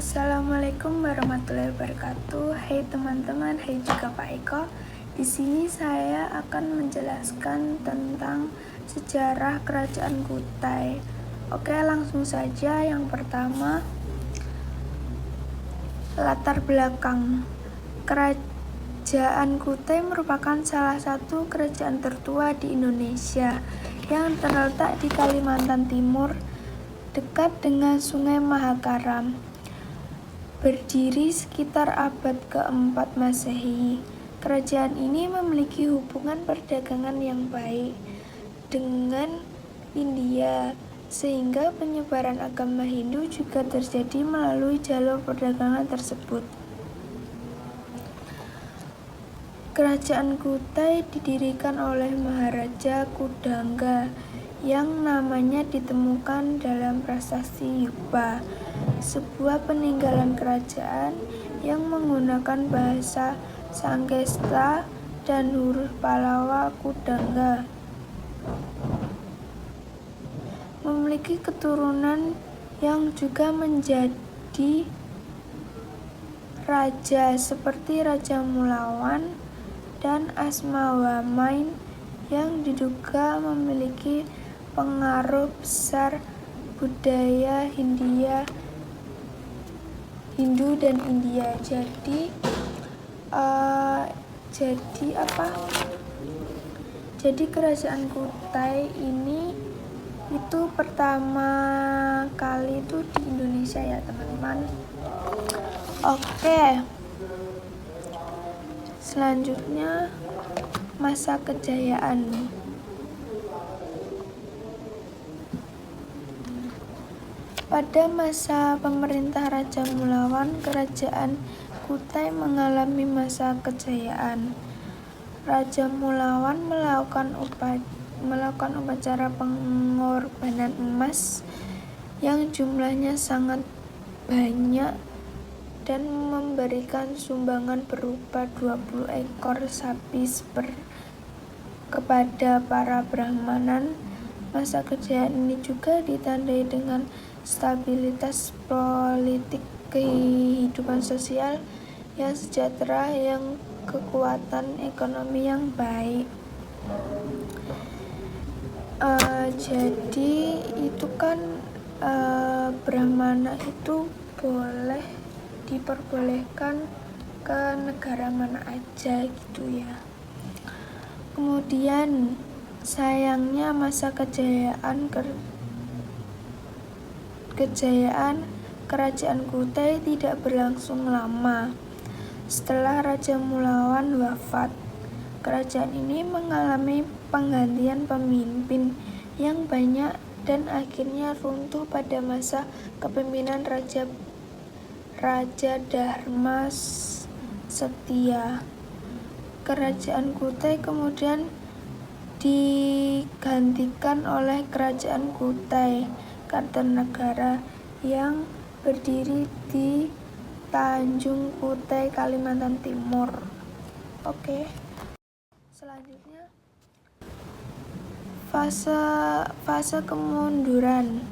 Assalamualaikum warahmatullahi wabarakatuh. Hai teman-teman, hai juga Pak Eko. Di sini saya akan menjelaskan tentang sejarah Kerajaan Kutai. Oke, langsung saja. Yang pertama, latar belakang. Kerajaan Kutai merupakan salah satu kerajaan tertua di Indonesia yang terletak di Kalimantan Timur, dekat dengan Sungai Mahakaram. Berdiri sekitar abad ke-4 Masehi, kerajaan ini memiliki hubungan perdagangan yang baik dengan India, sehingga penyebaran agama Hindu juga terjadi melalui jalur perdagangan tersebut. Kerajaan Kutai didirikan oleh Maharaja Kudangga yang namanya ditemukan dalam prasasti Yupa, sebuah peninggalan kerajaan yang menggunakan bahasa Sangkesta dan huruf Pallawa. Kudangga memiliki keturunan yang juga menjadi raja seperti Raja Mulawan dan Asmawamain yang diduga memiliki pengaruh besar budaya Hindu dan India. Jadi kerajaan Kutai ini itu pertama kali itu di Indonesia ya teman-teman. Oke, selanjutnya masa kejayaan. Pada masa pemerintah Raja Mulawan, kerajaan Kutai mengalami masa kejayaan. Raja Mulawan melakukan upacara pengorbanan emas yang jumlahnya sangat banyak dan memberikan sumbangan berupa 20 ekor sapi kepada para Brahmanan. Masa kejayaan ini juga ditandai dengan stabilitas politik, kehidupan sosial yang sejahtera, yang kekuatan ekonomi yang baik. Jadi itu kan Brahmana itu diperbolehkan ke negara mana aja gitu ya. Kemudian sayangnya masa kejayaan kerajaan Kutai tidak berlangsung lama. Setelah Raja Mulawan wafat, kerajaan ini mengalami penggantian pemimpin yang banyak dan akhirnya runtuh pada masa kepemimpinan Raja Dharma Setia. Kerajaan Kutai kemudian digantikan oleh Kerajaan Kutai Kartanegara yang berdiri di Tanjung Kutai, Kalimantan Timur. Oke. Selanjutnya fase kemunduran.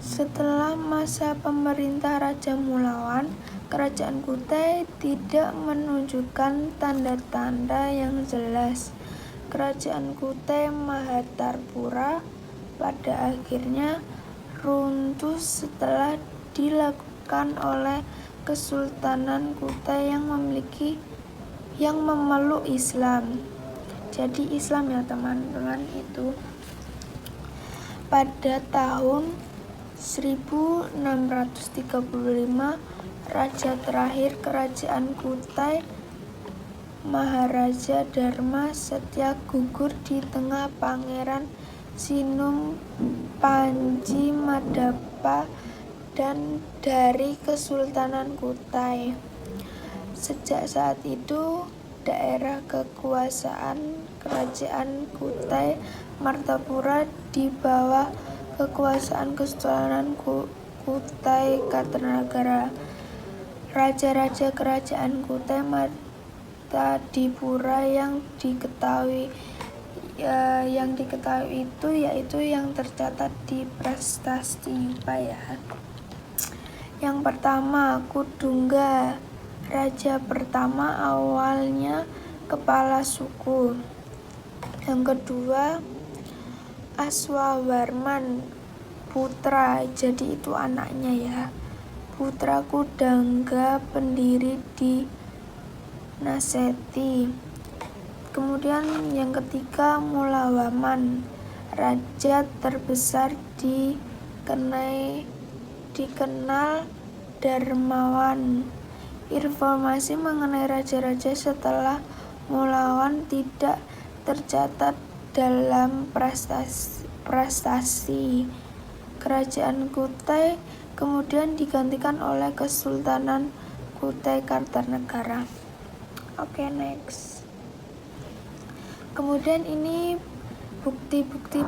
Setelah masa pemerintah Raja Mulawan, kerajaan Kutai tidak menunjukkan tanda-tanda yang jelas. Kerajaan Kutai Mahatharpura pada akhirnya runtuh setelah dilakukan oleh Kesultanan Kutai yang memeluk Islam. Jadi Islam ya teman-teman itu. Pada tahun 1635, raja terakhir kerajaan Kutai, Maharaja Dharma Setia, gugur di tengah Pangeran Sinum Panji Madappa dan dari Kesultanan Kutai. Sejak saat itu, daerah kekuasaan kerajaan Kutai Martapura di bawah kekuasaan Kesultanan Kutai Kartanegara. Raja-raja kerajaan Kutai Martapura yang diketahui yang diketahui itu yaitu yang tercatat di Prasasti Yupa ya. Yang pertama, Kudungga, raja pertama awalnya kepala suku. Yang kedua, Aswawarman, putra, jadi itu anaknya ya. Putra Kudangga, pendiri di Naseti. Kemudian yang ketiga, Mulawaman, raja terbesar dikenal dermawan. Informasi mengenai raja-raja setelah Mulawan tidak tercatat dalam prastasi. Kerajaan Kutai kemudian digantikan oleh Kesultanan Kutai Kartanegara. Oke, next. Kemudian ini bukti-bukti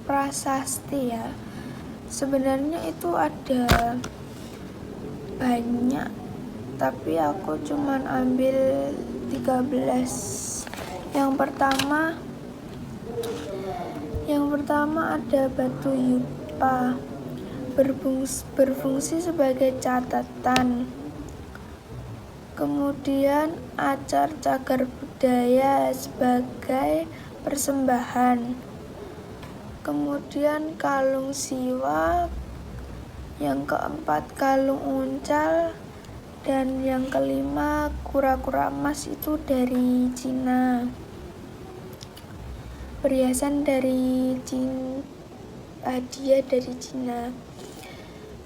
prasasti ya. Sebenarnya itu ada banyak, tapi aku cuman ambil 13. Yang pertama ada batu Yupa, berfungsi sebagai catatan. Kemudian acar cagar budaya sebagai persembahan. Kemudian kalung siwa. Yang keempat kalung uncal. Dan yang kelima kura-kura emas itu dari Cina. Perhiasan dari hadiah dari Cina.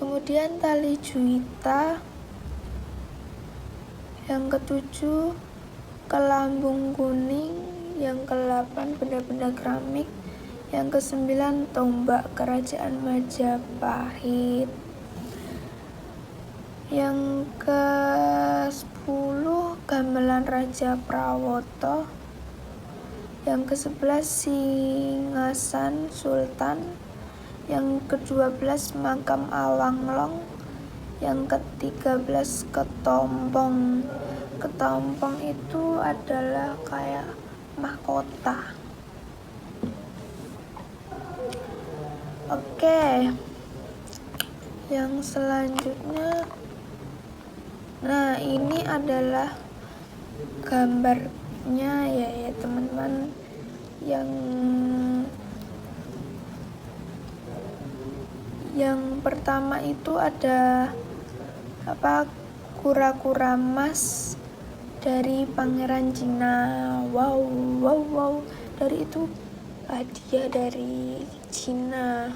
Kemudian tali juwita. Yang ketujuh kelambung kuning. Yang ke-8 benda-benda keramik. Yang ke-9 tombak kerajaan Majapahit. Yang ke-10 gamelan Raja Prawoto. Yang ke-11 singgasan Sultan. Yang ke-12 makam Awanglong. Yang ke-13 ketompong. Ketompong itu adalah kayak mahkota. Oke. Yang selanjutnya, nah ini adalah gambarnya ya teman-teman. Yang pertama itu ada kura-kura emas dari Pangeran Cina. Wow, dari itu hadiah dari Cina.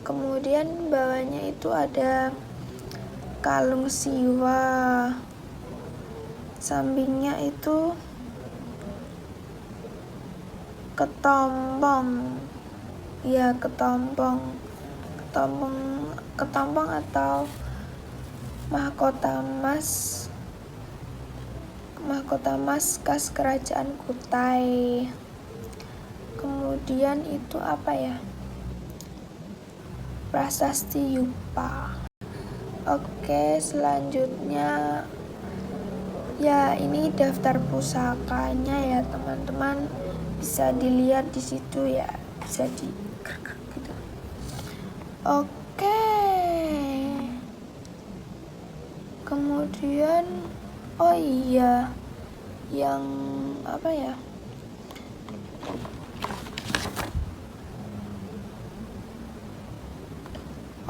Kemudian bawahnya itu ada kalung siwa. Sampingnya itu ketompong. Ya, ketompong atau mahkota emas khas kerajaan Kutai. Kemudian itu apa ya? Prasasti Yupa. Oke, selanjutnya ya ini daftar pusakanya ya teman-teman, bisa dilihat di situ ya, bisa di gitu. Oke. Kemudian oh iya, yang apa ya?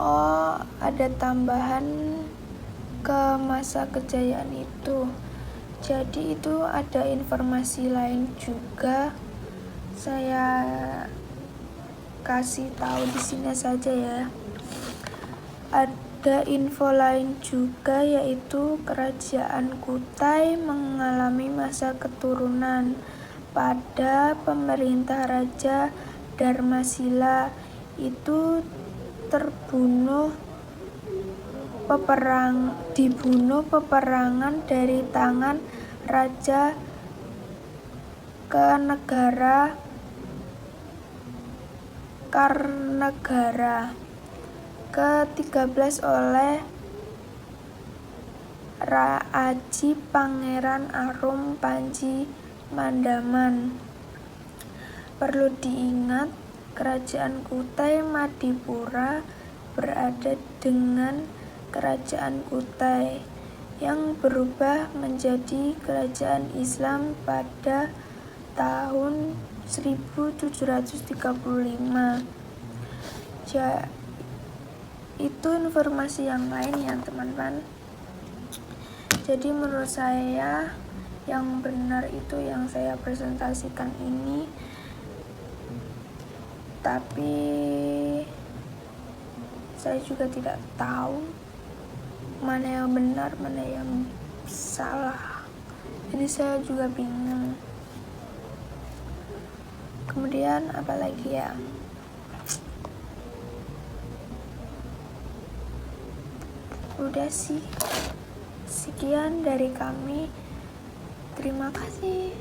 Oh, ada tambahan ke masa kejayaan itu. Jadi itu ada informasi lain juga. Saya kasih tahu di sini saja ya. Ada info lain juga, yaitu Kerajaan Kutai mengalami masa keturunan pada pemerintah Raja Dharmasila. Itu dibunuh peperangan dari tangan Raja Karnegara ke-13 oleh Raaji Pangeran Arum Panji Mandaman. Perlu diingat, Kerajaan Kutai Madipura berada dengan Kerajaan Kutai yang berubah menjadi kerajaan Islam pada tahun 1735. Itu informasi yang lain ya teman-teman. Jadi menurut saya yang benar itu yang saya presentasikan ini, tapi saya juga tidak tahu mana yang benar, mana yang salah. Jadi saya juga bingung. Kemudian apa lagi ya? Udah sih. Sekian dari kami. Terima kasih.